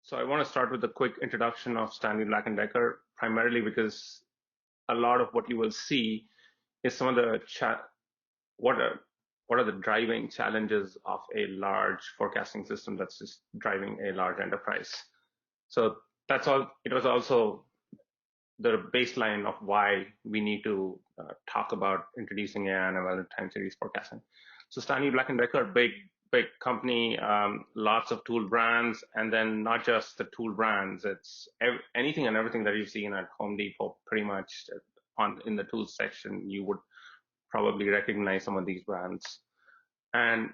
So I want to start with a quick introduction of Stanley Black and Decker, primarily because a lot of what you will see is some of the what are what are the driving challenges of a large forecasting system that's just driving a large enterprise. So that's all. It was also the baseline of why we need to talk about introducing AI and ML time series forecasting. So Stanley Black and Decker, big company, lots of tool brands, and then not just the tool brands. It's anything and everything that you've seen at Home Depot, pretty much in the tools section. You would probably recognize some of these brands. And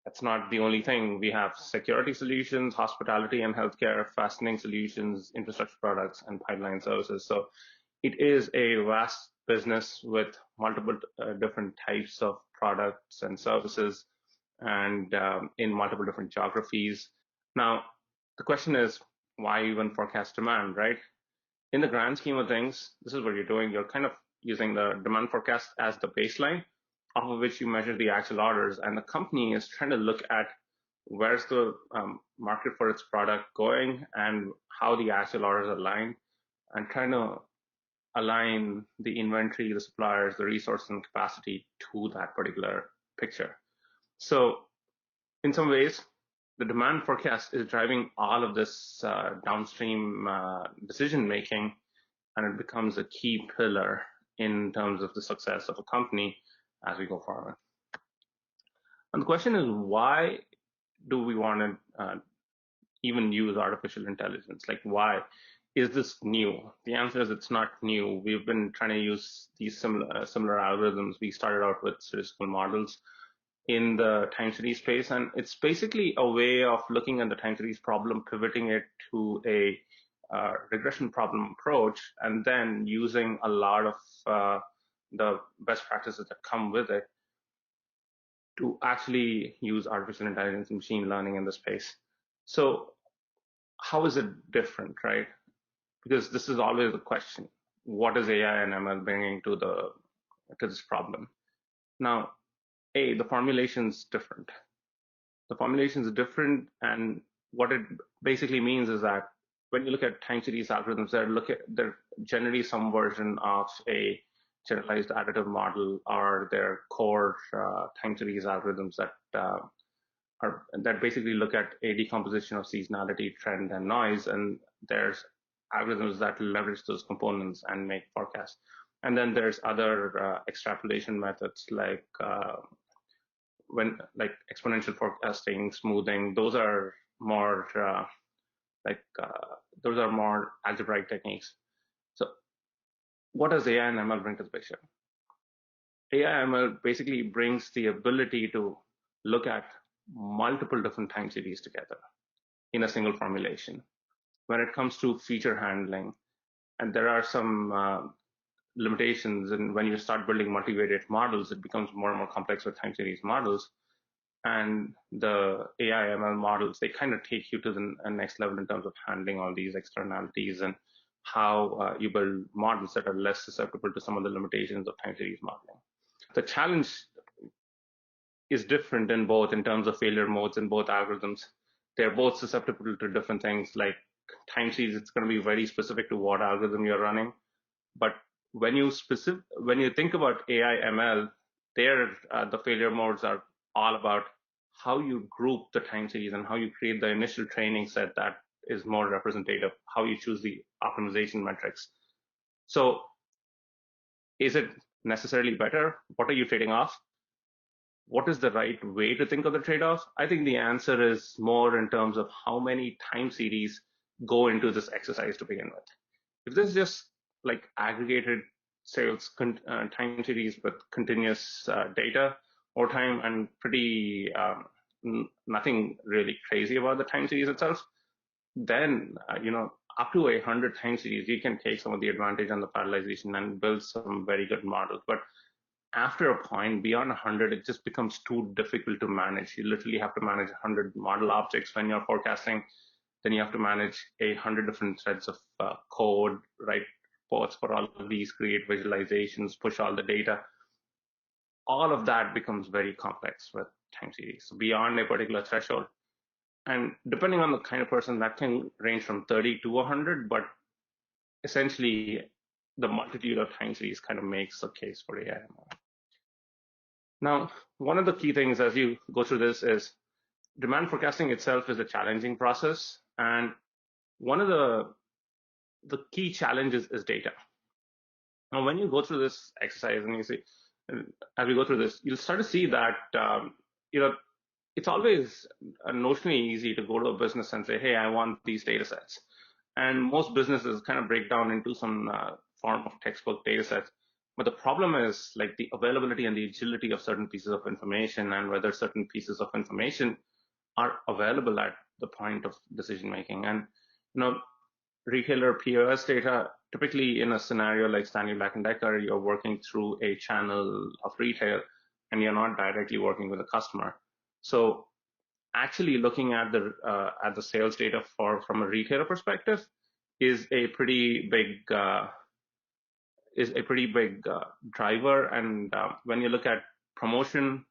that's not the only thing. We have security solutions, hospitality and healthcare, fastening solutions, infrastructure products, and pipeline services. So it is a vast business with multiple different types of products and services, and in multiple different geographies. Now, the question is, why even forecast demand, right? In the grand scheme of things, this is what you're doing. You're kind of using the demand forecast as the baseline, off of which you measure the actual orders. And the company is trying to look at where's the market for its product going and how the actual orders align, and trying to align the inventory, the suppliers, the resources and capacity to that particular picture. So in some ways, the demand forecast is driving all of this downstream decision making, and it becomes a key pillar in terms of the success of a company as we go forward. And the question is, why do we want to even use artificial intelligence? Like, why is this new? The answer is it's not new. We've been trying to use these similar algorithms. We started out with statistical models in the time series space, and it's basically a way of looking at the time series problem, pivoting it to a regression problem approach, and then using a lot of the best practices that come with it to actually use artificial intelligence and machine learning in the space. So how is it different, right? Because this is always the question: what is AI and ML bringing to this problem? Now, the formulation is different. The formulation is different, and what it basically means is that when you look at time series algorithms, they're generally some version of a generalized additive model, or their core time series algorithms that basically look at a decomposition of seasonality, trend, and noise. And there's algorithms that leverage those components and make forecasts. And then there's other extrapolation methods like exponential forecasting, smoothing. Those are more algebraic techniques. So what does AI and ML bring to the picture? AI and ML basically brings the ability to look at multiple different time series together in a single formulation. When it comes to feature handling, and there are some limitations, and when you start building multivariate models, it becomes more and more complex with time series models. And the AI ML models, they kind of take you to the next level in terms of handling all these externalities and how you build models that are less susceptible to some of the limitations of time series modeling. The challenge is different in terms of failure modes in both algorithms. They're both susceptible to different things. Like time series, it's going to be very specific to what algorithm you're running. But when you think about AI ML, the failure modes are all about how you group the time series and how you create the initial training set that is more representative, how you choose the optimization metrics. So is it necessarily better? What are you trading off? What is the right way to think of the trade-off? I think the answer is more in terms of how many time series go into this exercise to begin with. If this is just like aggregated sales time series with continuous data over time and pretty nothing really crazy about the time series itself, then up to 100 time series, you can take some of the advantage on the parallelization and build some very good models. But after a point, beyond 100, it just becomes too difficult to manage. You literally have to manage 100 model objects when you're forecasting. Then you have to manage 100 different threads of code, write reports for all of these, create visualizations, push all the data. All of that becomes very complex with time series. So beyond a particular threshold, And depending on the kind of person, that can range from 30 to 100, but essentially the multitude of time series kind of makes the case for AI. Now, one of the key things as you go through this is demand forecasting itself is a challenging process. And one of the key challenges is data. Now, when you go through this exercise and you see, as we go through this, you'll start to see that, it's always notionally easy to go to a business and say, hey, I want these data sets. And most businesses kind of break down into some form of textbook data sets. But the problem is like the availability and the agility of certain pieces of information and whether certain pieces of information are available at the point of decision making. And, retailer POS data, typically in a scenario like Stanley Black and Decker, you're working through a channel of retail and you're not directly working with a customer. So actually looking at the sales data from a retailer perspective is a pretty big driver. And when you look at promotion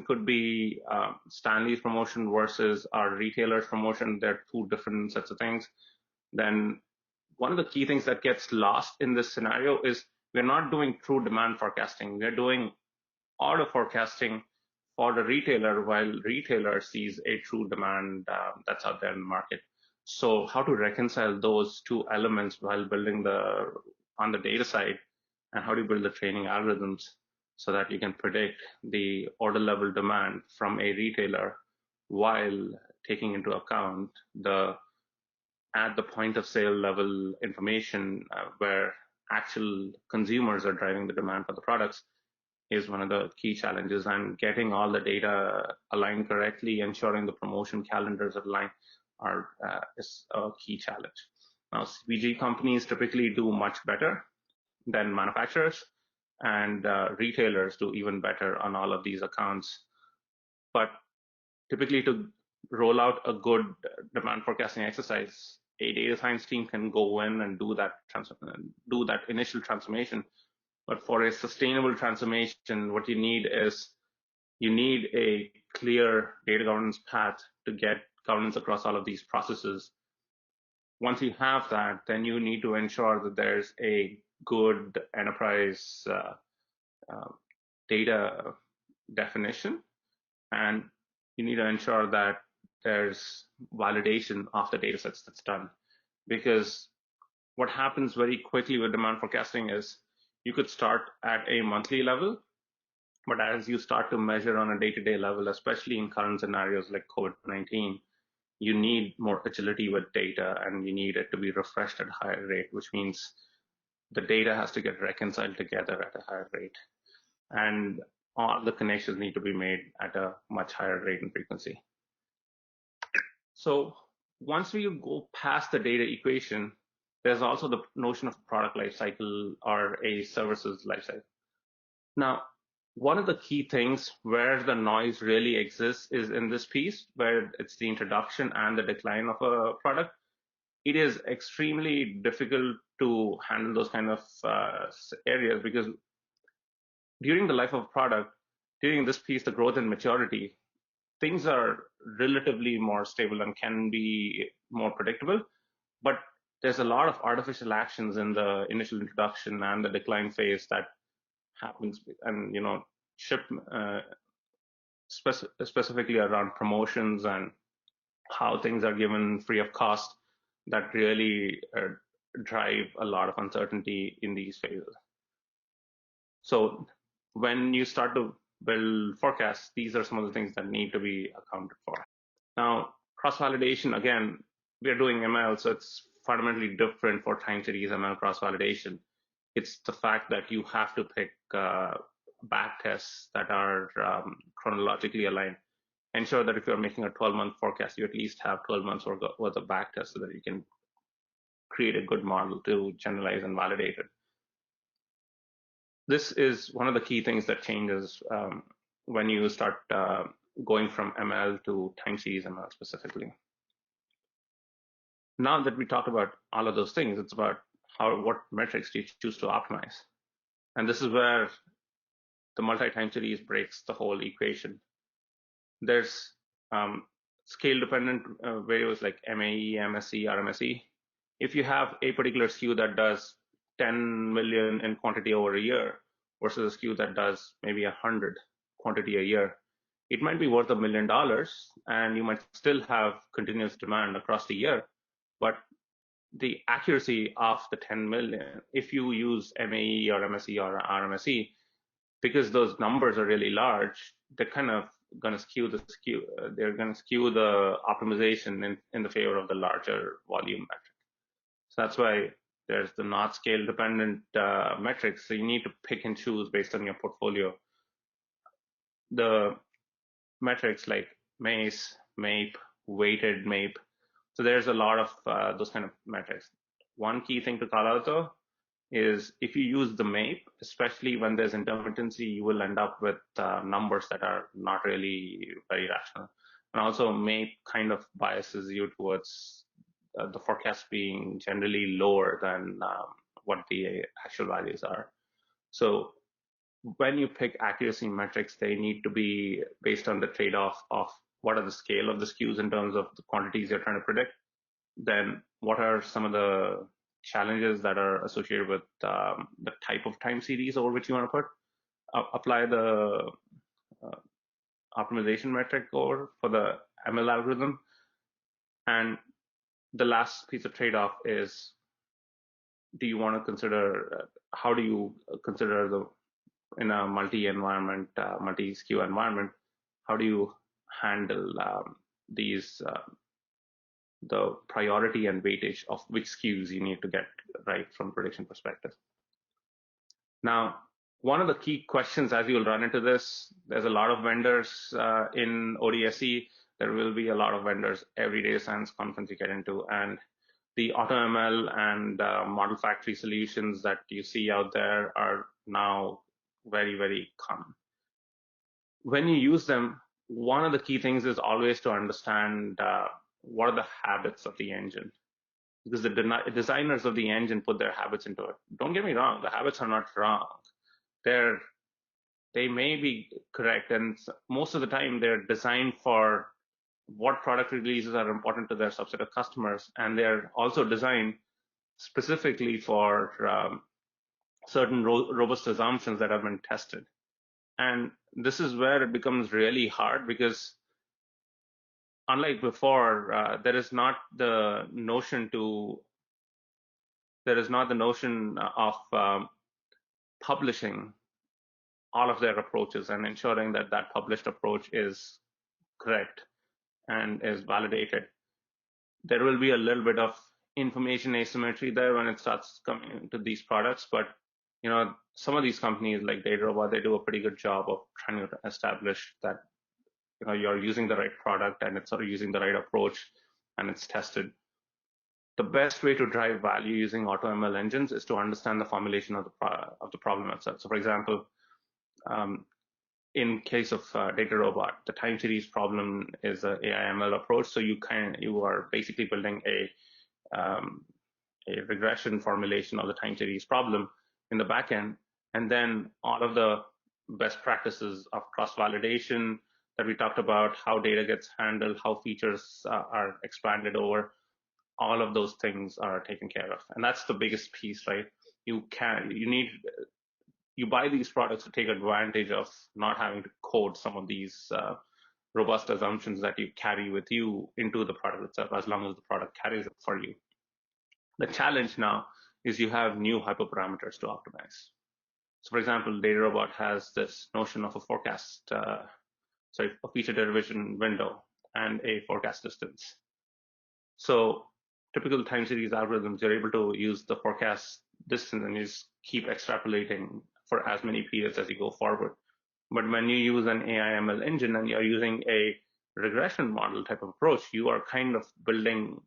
could be Stanley's promotion versus our retailer's promotion. They're two different sets of things. Then one of the key things that gets lost in this scenario is we're not doing true demand forecasting. We're doing auto forecasting for the retailer while retailer sees a true demand that's out there in the market. So how to reconcile those two elements while building on the data side, and how do you build the training algorithms so that you can predict the order level demand from a retailer while taking into account at the point of sale level information where actual consumers are driving the demand for the products is one of the key challenges. And getting all the data aligned correctly, ensuring the promotion calendars are aligned is a key challenge. Now, CPG companies typically do much better than manufacturers, and retailers do even better on all of these accounts. But typically to roll out a good demand forecasting exercise, a data science team can go in and do that initial transformation. But for a sustainable transformation, what you need a clear data governance path to get governance across all of these processes. Once you have that, then you need to ensure that there's a good enterprise data definition, and you need to ensure that there's validation of the data sets that's done. Because what happens very quickly with demand forecasting is you could start at a monthly level, but as you start to measure on a day-to-day level, especially in current scenarios like COVID-19, you need more agility with data, and you need it to be refreshed at a higher rate, which means the data has to get reconciled together at a higher rate. And all the connections need to be made at a much higher rate and frequency. So once we go past the data equation, there's also the notion of product lifecycle or a services lifecycle. Now, one of the key things where the noise really exists is in this piece, where it's the introduction and the decline of a product. It is extremely difficult to handle those kind of areas, because during the life of a product, during this piece, the growth and maturity, things are relatively more stable and can be more predictable. But there's a lot of artificial actions in the initial introduction and the decline phase that happens, and specifically around promotions and how things are given free of cost, that really drive a lot of uncertainty in these phases. So when you start to build forecasts, these are some of the things that need to be accounted for. Now, cross-validation, again, we're doing ML, so it's fundamentally different for time series ML cross-validation. It's the fact that you have to pick back tests that are chronologically aligned. Ensure that if you're making a 12-month forecast, you at least have 12 months worth of back tests so that you can create a good model to generalize and validate it. This is one of the key things that changes when you start going from ML to time series ML specifically. Now that we talked about all of those things, it's about what metrics do you choose to optimize. And this is where the multi-time series breaks the whole equation. There's scale-dependent variables like MAE, MSE, RMSE. If you have a particular SKU that does 10 million in quantity over a year versus a SKU that does maybe 100 quantity a year, it might be worth $1 million, and you might still have continuous demand across the year, but the accuracy of the 10 million, if you use MAE or MSE or RMSE, because those numbers are really large, they're kind of going to skew they're going to skew the optimization in the favor of the larger volume metric. So that's why there's the not scale dependent metrics. So you need to pick and choose based on your portfolio. The metrics like MACE, MAPE, weighted MAPE. So there's a lot of those kind of metrics. One key thing to call out though is if you use the MAPE, especially when there's intermittency, you will end up with numbers that are not really very rational. And also MAPE kind of biases you towards the forecast being generally lower than what the actual values are. So when you pick accuracy metrics, they need to be based on the trade-off of what are the scale of the SKUs in terms of the quantities you're trying to predict. Then what are some of the challenges that are associated with the type of time series over which you want to put, apply the optimization metric over for the ML algorithm. And the last piece of trade-off is, do you want to consider, how do you consider the, in a multi-environment, multi-SKU environment, how do you handle these the priority and weightage of which SKUs you need to get right from a prediction perspective. Now, one of the key questions as you'll run into this, there's a lot of vendors in ODSE. There will be a lot of vendors every data science conference you get into, and the AutoML and model factory solutions that you see out there are now very, very common. When you use them, one of the key things is always to understand what are the habits of the engine, because the designers of the engine put their habits into it. Don't get me wrong, the habits are not wrong. They may be correct, and most of the time they're designed for what product releases are important to their subset of customers, and they're also designed specifically for certain robust assumptions that have been tested. And this is where it becomes really hard, because unlike before, there is not the notion of publishing all of their approaches and ensuring that that published approach is correct and is validated. There will be a little bit of information asymmetry there when it starts coming to these products, but some of these companies like DataRobot, they do a pretty good job of trying to establish that you're using the right product and it's sort of using the right approach and it's tested. The best way to drive value using AutoML engines is to understand the formulation of the problem itself. So, for example, in case of DataRobot, the time series problem is an AIML approach. So you are basically building a regression formulation of the time series problem in the backend, and then all of the best practices of cross-validation that we talked about, how data gets handled, how features are expanded over, all of those things are taken care of. And that's the biggest piece, right? You buy these products to take advantage of not having to code some of these robust assumptions that you carry with you into the product itself, as long as the product carries it for you. The challenge now is you have new hyperparameters to optimize. So, for example, DataRobot has this notion of a feature derivation window and a forecast distance. So typical time series algorithms, you're able to use the forecast distance and you just keep extrapolating for as many periods as you go forward. But when you use an AIML engine and you're using a regression model type of approach, you are kind of building,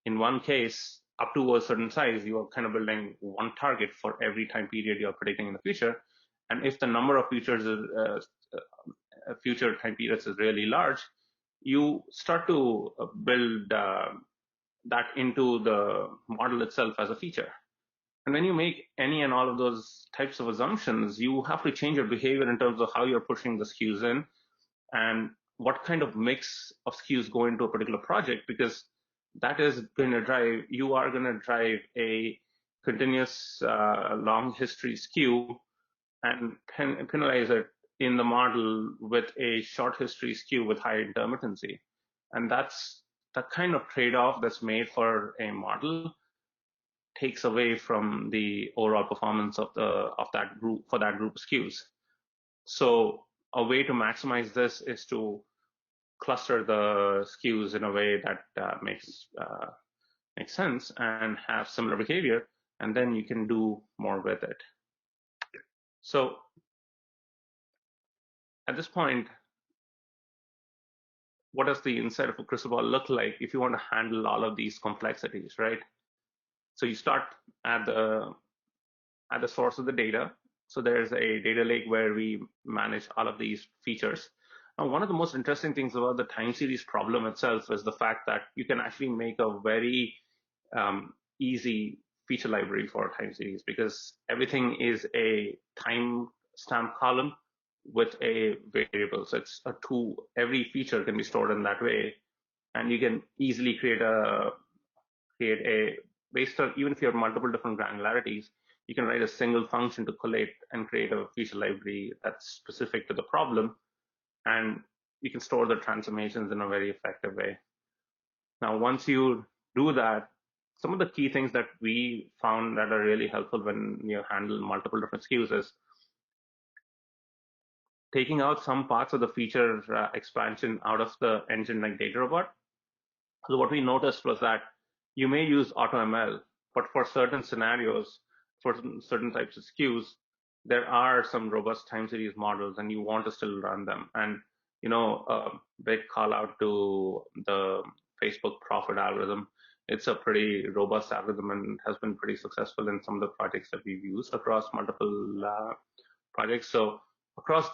in one case, up to a certain size, you are kind of building one target for every time period you're predicting in the future. And if the number of future time periods is really large, you start to build that into the model itself as a feature. And when you make any and all of those types of assumptions, you have to change your behavior in terms of how you're pushing the SKUs in. And what kind of mix of SKUs go into a particular project, because that is going to drive, you are going to drive a continuous long history SKU and penalize it in the model with a short history SKU with high intermittency. And that's the kind of trade-off that's made for a model, takes away from the overall performance of that group, for that group of SKUs. So a way to maximize this is to cluster the SKUs in a way that makes sense and have similar behavior, and then you can do more with it. So at this point, what does the inside of a crystal ball look like if you want to handle all of these complexities, right? So you start at the source of the data. So there's a data lake where we manage all of these features. Now, one of the most interesting things about the time series problem itself is the fact that you can actually make a very easy feature library for time series, because everything is a time stamp column with a variable. So it's a every feature can be stored in that way, and you can easily create a based on, even if you have multiple different granularities, you can write a single function to collate and create a feature library that's specific to the problem, and you can store the transformations in a very effective way. Now, once you do that, some of the key things that we found that are really helpful when you handle multiple different SKUs is taking out some parts of the feature expansion out of the engine, like Data Robot. So what we noticed was that you may use AutoML, but for certain scenarios, for certain types of SKUs, there are some robust time series models, and you want to still run them. And big call out to the Facebook profit algorithm. It's a pretty robust algorithm and has been pretty successful in some of the projects that we've used across multiple projects. So across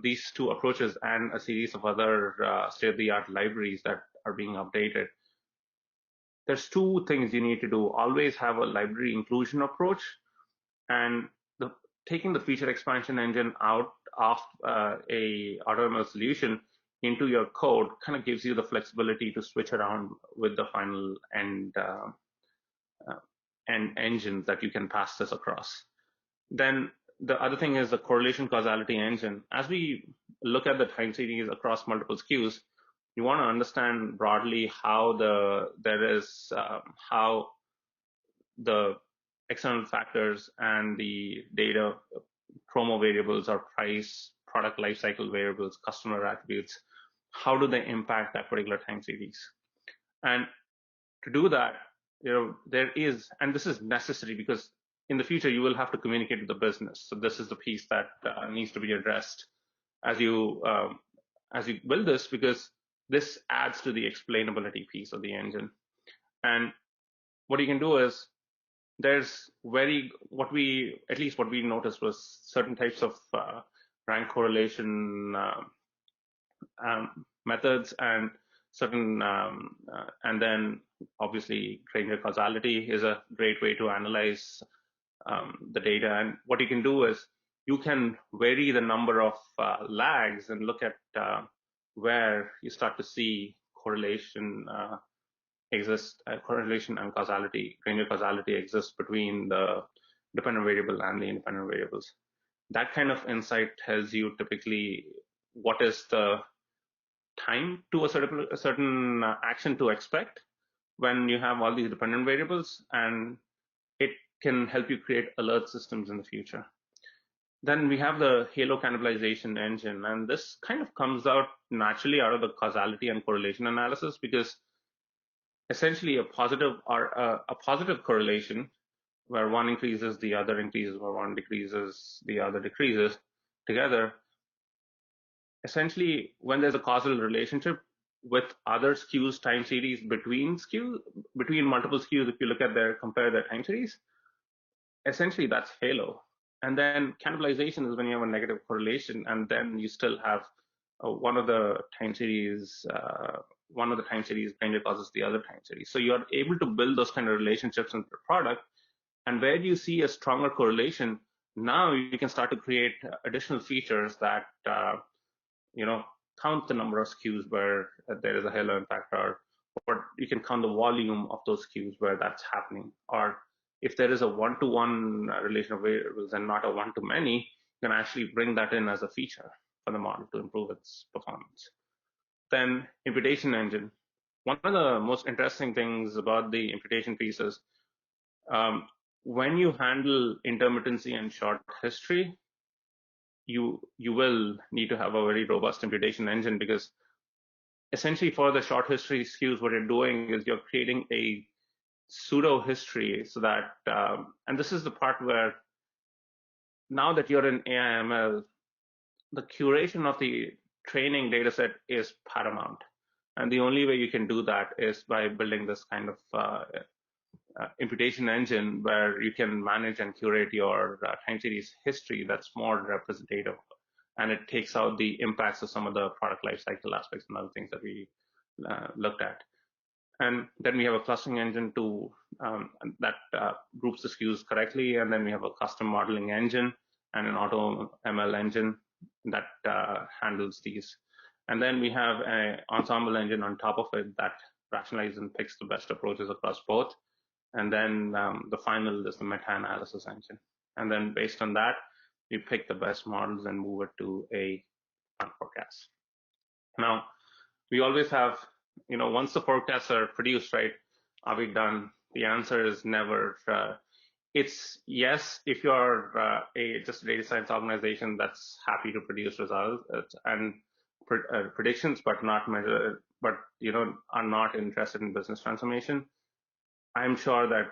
these two approaches and a series of other state-of-the-art libraries that are being updated, there's two things you need to do. Always have a library inclusion approach, and taking the feature expansion engine out of a AutoML solution into your code kind of gives you the flexibility to switch around with the final end engines that you can pass this across. Then the other thing is the correlation causality engine. As we look at the time series across multiple SKUs, you want to understand broadly how how the external factors and the data promo variables or price, product lifecycle variables, customer attributes, how do they impact that particular time series? And to do that, there is, and this is necessary because in the future you will have to communicate with the business. So this is the piece that needs to be addressed as you build this, because this adds to the explainability piece of the engine. And what you can do is, there's what we noticed was certain types of rank correlation methods and certain, and then obviously Granger causality is a great way to analyze the data. And what you can do is you can vary the number of lags and look at where you start to see correlation correlation and causality, Granger causality exists between the dependent variable and the independent variables. That kind of insight tells you typically what is the time to a certain action to expect when you have all these dependent variables, and it can help you create alert systems in the future. Then we have the halo cannibalization engine, and this kind of comes out naturally out of the causality and correlation analysis, because essentially a positive correlation where one increases, the other increases, where one decreases, the other decreases together. Essentially, when there's a causal relationship with other SKUs time series between multiple SKUs, if you look at compare their time series, essentially that's halo. And then cannibalization is when you have a negative correlation, and then you still have one of the time series Granger causes the other time series. So you're able to build those kind of relationships into the product. And where you see a stronger correlation, now you can start to create additional features that count the number of SKUs where there is a halo impact, or you can count the volume of those SKUs where that's happening. Or if there is a one-to-one relation of variables and not a one-to-many, you can actually bring that in as a feature for the model to improve its performance. Then imputation engine. One of the most interesting things about the imputation piece is when you handle intermittency and short history, you will need to have a very robust imputation engine, because essentially for the short history SKUs, what you're doing is you're creating a pseudo history so that, and this is the part where now that you're in AI/ML, the curation of the training data set is paramount. And the only way you can do that is by building this kind of imputation engine where you can manage and curate your time series history that's more representative. And it takes out the impacts of some of the product lifecycle aspects and other things that we looked at. And then we have a clustering engine that groups the SKUs correctly. And then we have a custom modeling engine and an AutoML engine that handles these. And then we have an ensemble engine on top of it that rationalizes and picks the best approaches across both. And then the final is the meta-analysis engine. And then based on that, we pick the best models and move it to a fund forecast. Now, we always have, once the forecasts are produced, right, are we done? The answer is never. It's yes, if you're just a data science organization that's happy to produce results and predictions, but not measure, but are not interested in business transformation. I'm sure that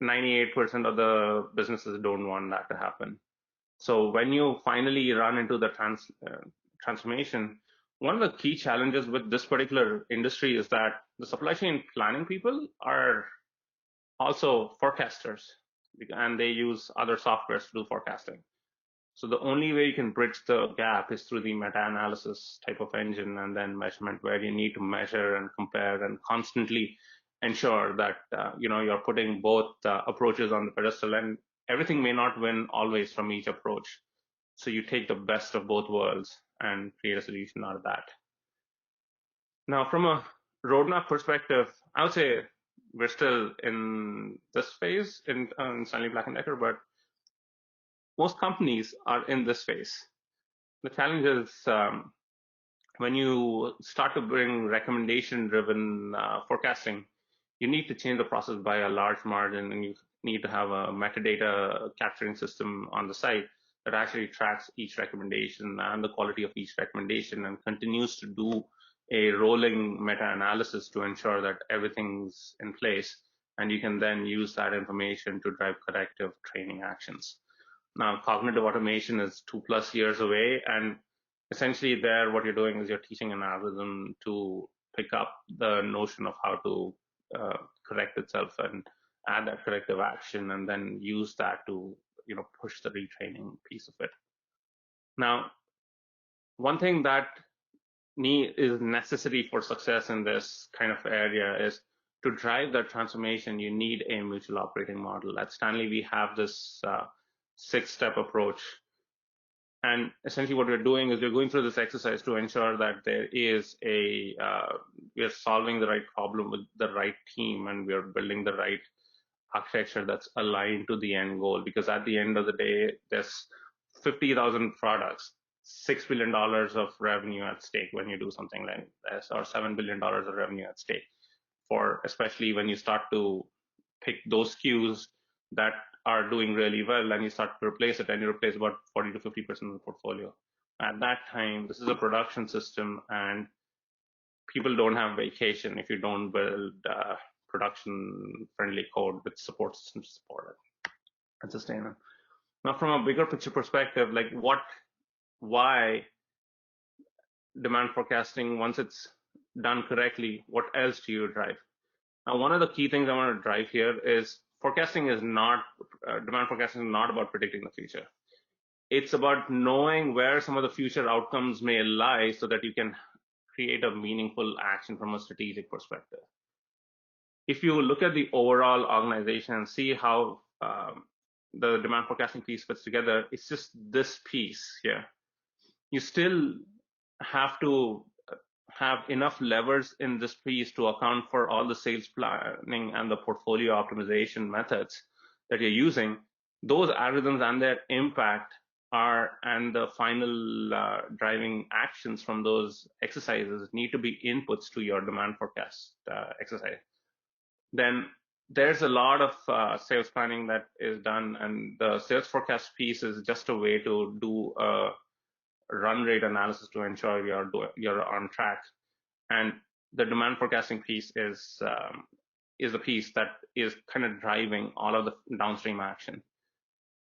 98% of the businesses don't want that to happen. So when you finally run into the transformation, one of the key challenges with this particular industry is that the supply chain planning people are also forecasters, and they use other softwares to do forecasting. So the only way you can bridge the gap is through the meta-analysis type of engine, and then measurement, where you need to measure and compare and constantly ensure that you're putting both approaches on the pedestal, and everything may not win always from each approach. So you take the best of both worlds and create a solution out of that. Now, from a roadmap perspective, I would say we're still in this phase in Stanley Black and Decker, but most companies are in this phase. The challenge is when you start to bring recommendation-driven forecasting, you need to change the process by a large margin, and you need to have a metadata capturing system on the site that actually tracks each recommendation and the quality of each recommendation and continues to do a rolling meta-analysis to ensure that everything's in place, and you can then use that information to drive corrective training actions. Now, cognitive automation is 2+ years away, and essentially there what you're doing is you're teaching an algorithm to pick up the notion of how to correct itself and add that corrective action, and then use that to push the retraining piece of it. Now, one thing that is necessary for success in this kind of area is to drive that transformation, you need a mutual operating model. At Stanley, we have this 6-step approach. And essentially what we're doing is we're going through this exercise to ensure that there is we are solving the right problem with the right team, and we are building the right architecture that's aligned to the end goal. Because at the end of the day, there's 50,000 products, $6 billion of revenue at stake when you do something like this, or $7 billion of revenue at stake, for especially when you start to pick those SKUs that are doing really well, and you start to replace it, and you replace about 40 to 50% of the portfolio. At that time, this is a production system, and people don't have vacation if you don't build production-friendly code with support systems to support it and sustain it. Now, from a bigger picture perspective, like why demand forecasting, once it's done correctly, what else do you drive? Now, one of the key things I want to drive here is demand forecasting is not about predicting the future. It's about knowing where some of the future outcomes may lie so that you can create a meaningful action from a strategic perspective. If you look at the overall organization and see how the demand forecasting piece fits together, it's just this piece here. You still have to have enough levers in this piece to account for all the sales planning and the portfolio optimization methods that you're using. Those algorithms and their impact and the final driving actions from those exercises need to be inputs to your demand forecast exercise. Then there's a lot of sales planning that is done, and the sales forecast piece is just a way to do a run rate analysis to ensure you're on track. And the demand forecasting piece is the piece that is kind of driving all of the downstream action.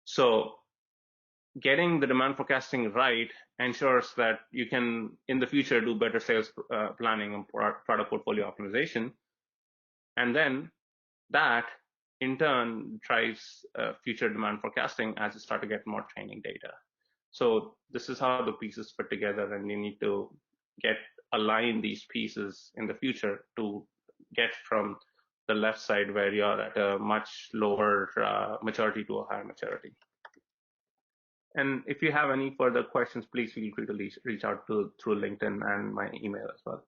So getting the demand forecasting right ensures that you can, in the future, do better sales planning and product portfolio optimization. And then that, in turn, drives future demand forecasting as you start to get more training data. So this is how the pieces fit together, and you need to align these pieces in the future to get from the left side, where you're at a much lower maturity, to a higher maturity. And if you have any further questions, please feel free to reach out through LinkedIn and my email as well.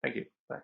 Thank you. Bye.